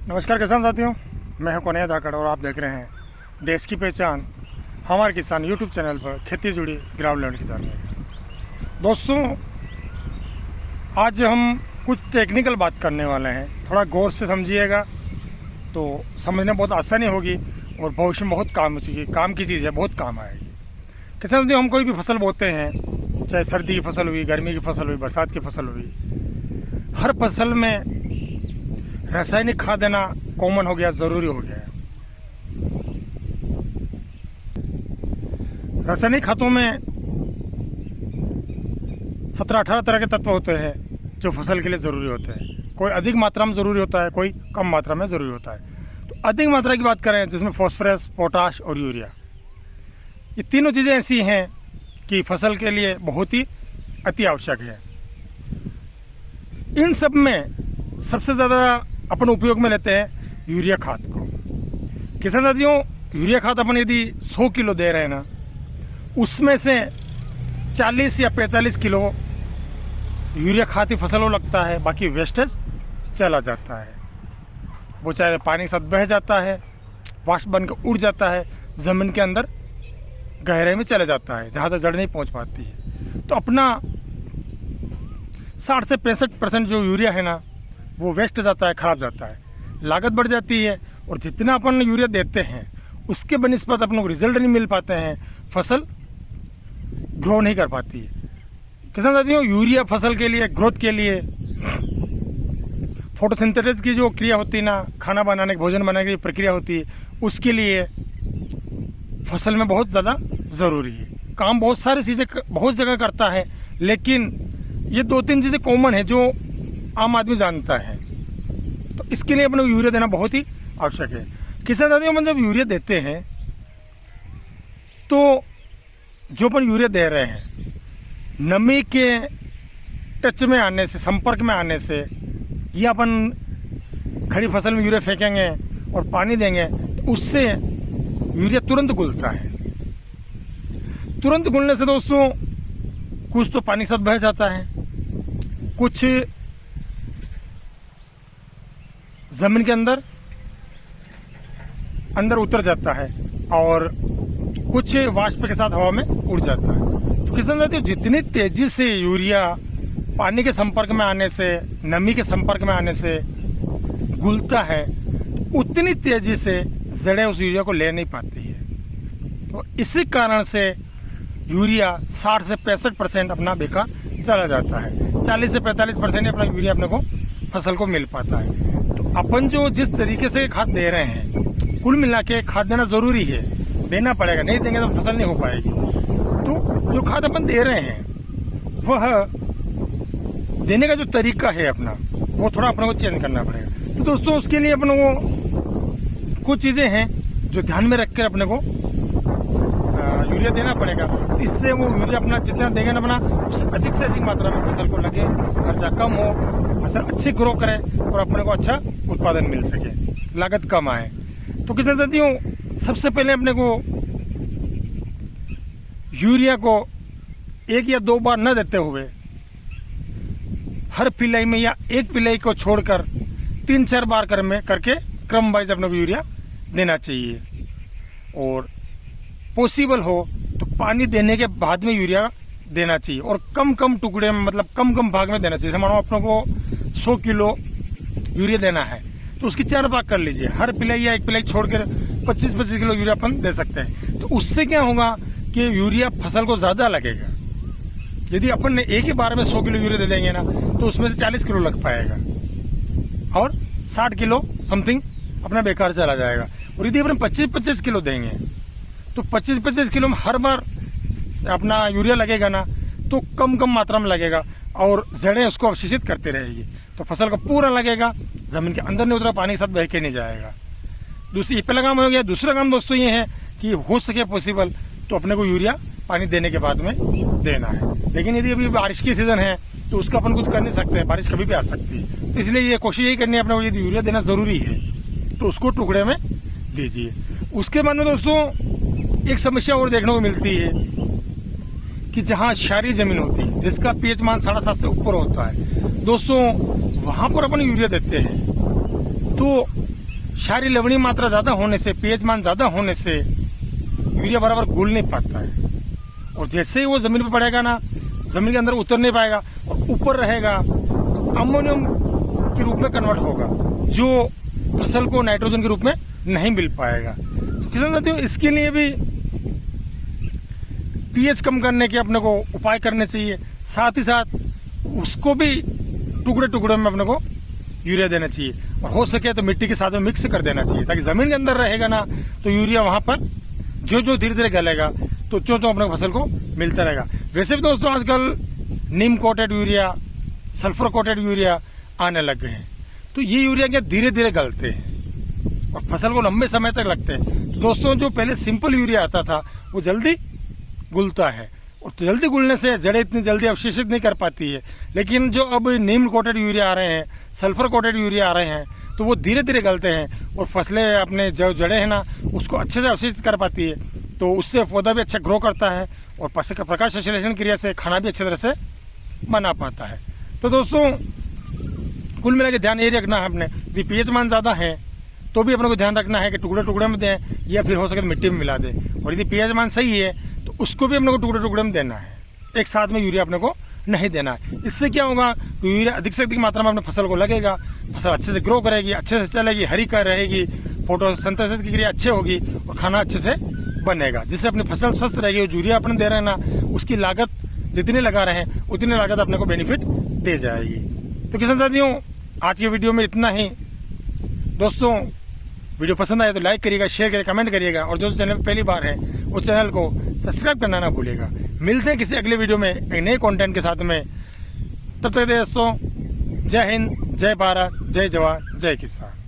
नमस्कार किसान साथियों, मैं हूं कन्हैया धाकड़ और आप देख रहे हैं देश की पहचान हमारे किसान यूट्यूब चैनल पर खेती जुड़ी ग्राउंड लेवल किसान में। दोस्तों, आज हम कुछ टेक्निकल बात करने वाले हैं। थोड़ा गौर से समझिएगा तो समझने बहुत आसानी होगी और भविष्य में बहुत काम की चीज़ है, बहुत काम आएगी। किसान साथियों, हम कोई भी फसल बोते हैं, चाहे सर्दी की फसल हुई, गर्मी की फसल हुई, बरसात की फसल हुई, हर फसल में रासायनिक खाद देना कॉमन हो गया, ज़रूरी हो गया है। रासायनिक खादों में 17-18 तरह के तत्व होते हैं जो फसल के लिए ज़रूरी होते हैं। कोई अधिक मात्रा में ज़रूरी होता है, कोई कम मात्रा में ज़रूरी होता है। तो अधिक मात्रा की बात करें जिसमें फॉस्फोरस, पोटाश और यूरिया, ये तीनों चीज़ें ऐसी हैं कि फसल के लिए बहुत ही अति आवश्यक है। इन सब में सबसे ज़्यादा अपन उपयोग में लेते हैं यूरिया खाद को। किसान साथियों, यूरिया खाद अपन यदि 100 किलो दे रहे हैं ना, उसमें से 40 या 45 किलो यूरिया खाद की फसल को लगता है, बाकी वेस्टेज चला जाता है। वो चाहे पानी के साथ बह जाता है, वाष्प बनकर उड़ जाता है, ज़मीन के अंदर गहराई में चला जाता है जहाँ तक जड़ नहीं पहुँच पाती है। तो अपना 60 से 65% जो यूरिया है ना, वो वेस्ट जाता है, खराब जाता है, लागत बढ़ जाती है। और जितना अपन यूरिया देते हैं उसके बनिस्बत अपन को रिजल्ट नहीं मिल पाते हैं, फसल ग्रो नहीं कर पाती है। किसान साथियों, यूरिया फसल के लिए, ग्रोथ के लिए, फोटोसिंथेसिस की जो क्रिया होती है ना, खाना बनाने की, भोजन बनाने की प्रक्रिया होती है, उसके लिए फसल में बहुत ज़्यादा ज़रूरी है। काम बहुत सारी चीज़ें बहुत जगह करता है, लेकिन ये 2-3 चीज़ें कॉमन है जो आम आदमी जानता है। तो इसके लिए अपने को यूरिया देना बहुत ही आवश्यक है। किसान साथियों, अपन जब यूरिया देते हैं तो जो अपन यूरिया दे रहे हैं, नमी के टच में आने से, संपर्क में आने से, या अपन खड़ी फसल में यूरिया फेंकेंगे और पानी देंगे तो उससे यूरिया तुरंत घुलता है। तुरंत घुलने से दोस्तों कुछ तो पानी के साथ बह जाता है, कुछ जमीन के अंदर उतर जाता है और कुछ वाष्प के साथ हवा में उड़ जाता है। तो किसान साथियों, जितनी तेजी से यूरिया पानी के संपर्क में आने से, नमी के संपर्क में आने से घुलता है, उतनी तेजी से जड़ें उस यूरिया को ले नहीं पाती है। तो इसी कारण से यूरिया 60 से 65% अपना बेकार चला जाता है। 40 से 45% अपना यूरिया अपने को फसल को मिल पाता है। तो अपन जो जिस तरीके से खाद दे रहे हैं, कुल मिला के खाद देना ज़रूरी है, देना पड़ेगा, नहीं देंगे तो फसल नहीं हो पाएगी। तो जो खाद अपन दे रहे हैं वह देने का जो तरीका है अपना, वो थोड़ा अपने को चेंज करना पड़ेगा। तो दोस्तों, उसके लिए अपने को कुछ चीज़ें हैं जो ध्यान में रख कर अपने को यूरिया देना पड़ेगा। इससे वो यूरिया अपना जितना देंगे ना, अपना उससे अधिक से अधिक मात्रा में फसल को लगे, खर्चा कम हो, फसल अच्छी ग्रो करे और अपने को अच्छा उत्पादन मिल सके, लागत कम आए। तो किसान साथियों, सबसे पहले अपने को यूरिया को 1 या 2 बार न देते हुए हर पिलाई में, या एक पिलाई को छोड़कर 3-4 बार करके क्रम वाइज अपने को यूरिया देना चाहिए। और पॉसिबल हो तो पानी देने के बाद में यूरिया देना चाहिए, और कम टुकड़े में, मतलब कम भाग में देना चाहिए। जैसे मानो अपने को 100 किलो यूरिया देना है तो उसकी 4 भाग कर लीजिए, हर पिलाई या एक पिलाई छोड़कर 25-25 किलो यूरिया अपन दे सकते हैं। तो उससे क्या होगा कि यूरिया फसल को ज़्यादा लगेगा। यदि अपन ने एक ही बार में 100 किलो यूरिया दे देंगे ना, तो उसमें से 40 किलो लग पाएगा और 60 किलो समथिंग अपना बेकार चला जाएगा। और यदि अपन 25-25 किलो देंगे तो 25-25 किलो में हर बार अपना यूरिया लगेगा ना, तो कम मात्रा में लगेगा और जड़ें उसको अवशोषित करते रहेगी। तो फसल को पूरा लगेगा, जमीन के अंदर नहीं उतरा, पानी के साथ बह के नहीं जाएगा। दूसरी पहला काम हो गया। दूसरा काम दोस्तों ये है कि हो सके पॉसिबल तो अपने को यूरिया पानी देने के बाद में देना है। लेकिन यदि अभी बारिश की सीजन है तो उसका अपन कुछ कर नहीं सकते हैं, बारिश कभी भी आ सकती है। तो इसलिए ये कोशिश यही करनी है अपने को, यदि यूरिया देना ज़रूरी है तो उसको टुकड़े में दीजिए। उसके बाद में दोस्तों एक समस्या और देखने को मिलती है कि जहाँ क्षारीय जमीन होती है, जिसका पीएच मान 7.5 से ऊपर होता है दोस्तों, वहाँ पर अपन यूरिया देते हैं तो क्षारीय लवणीय मात्रा ज्यादा होने से, पीएच मान ज्यादा होने से यूरिया बराबर घुल नहीं पाता है, और जैसे ही वो जमीन पर पड़ेगा ना, जमीन के अंदर उतर नहीं पाएगा और ऊपर रहेगा, अमोनियम के रूप में कन्वर्ट होगा, जो फसल को नाइट्रोजन के रूप में नहीं मिल पाएगा। तो किसान साथियों, इसके लिए भी पीएच कम करने के अपने को उपाय करने चाहिए, साथ ही साथ उसको भी टुकड़े टुकड़े में अपने को यूरिया देना चाहिए, और हो सके तो मिट्टी के साथ में मिक्स कर देना चाहिए, ताकि जमीन के अंदर रहेगा ना तो यूरिया वहां पर जो जो धीरे धीरे गलेगा तो त्यों त्यों अपने फसल को मिलता रहेगा। वैसे भी दोस्तों आजकल नीम coated urea, sulphur coated urea आने लग गए हैं, तो ये यूरिया क्या धीरे धीरे गलते हैं और फसल को लंबे समय तक लगते हैं। तो दोस्तों जो पहले सिंपल यूरिया आता था वो जल्दी घुलता है, और तो जल्दी घुलने से जड़ें इतनी जल्दी अवशेषित नहीं कर पाती है, लेकिन जो अब नीम कोटेड यूरिया आ रहे हैं, सल्फर कोटेड यूरिया आ रहे हैं, तो वो धीरे धीरे गलते हैं और फसलें अपने जो जड़ें हैं ना उसको अच्छे से अवशेषित कर पाती है, तो उससे पौधा भी अच्छा ग्रो करता है और प्रकाश संश्लेषण क्रिया से खाना भी अच्छी तरह से बना पाता है। तो दोस्तों कुल मिला के ध्यान ये रखना है अपने, यदि पीएच मान ज़्यादा है तो भी अपने को ध्यान रखना है कि टुकड़े टुकड़े में दें, या फिर हो सके तो मिट्टी में मिला दें, और यदि पीएच मान सही है तो उसको भी अपने को टुकड़े टुकड़े में देना है, एक साथ में यूरिया अपने को नहीं देना है। इससे क्या होगा कि यूरिया अधिक से अधिक मात्रा में अपने फसल को लगेगा, फसल अच्छे से ग्रो करेगी, अच्छे से चलेगी, हरी कर रहेगी, फोटोसिंथेसिस की क्रिया अच्छी होगी और खाना अच्छे से बनेगा, जिससे अपनी फसल स्वस्थ रहेगी। और यूरिया अपने दे रहे हैं ना, उसकी लागत जितनी लगा रहे हैं उतनी लागत अपने को बेनिफिट दे जाएगी। तो किसान साथियों आज की वीडियो में इतना ही। दोस्तों वीडियो पसंद आए तो लाइक करिएगा, शेयर करिएगा, कमेंट करिएगा, और जो चैनल पहली बार है उस चैनल को सब्सक्राइब करना ना भूलिएगा। मिलते हैं किसी अगले वीडियो में एक नए कंटेंट के साथ में। तब तक दोस्तों जय हिंद, जय भारत, जय जवान, जय किसान।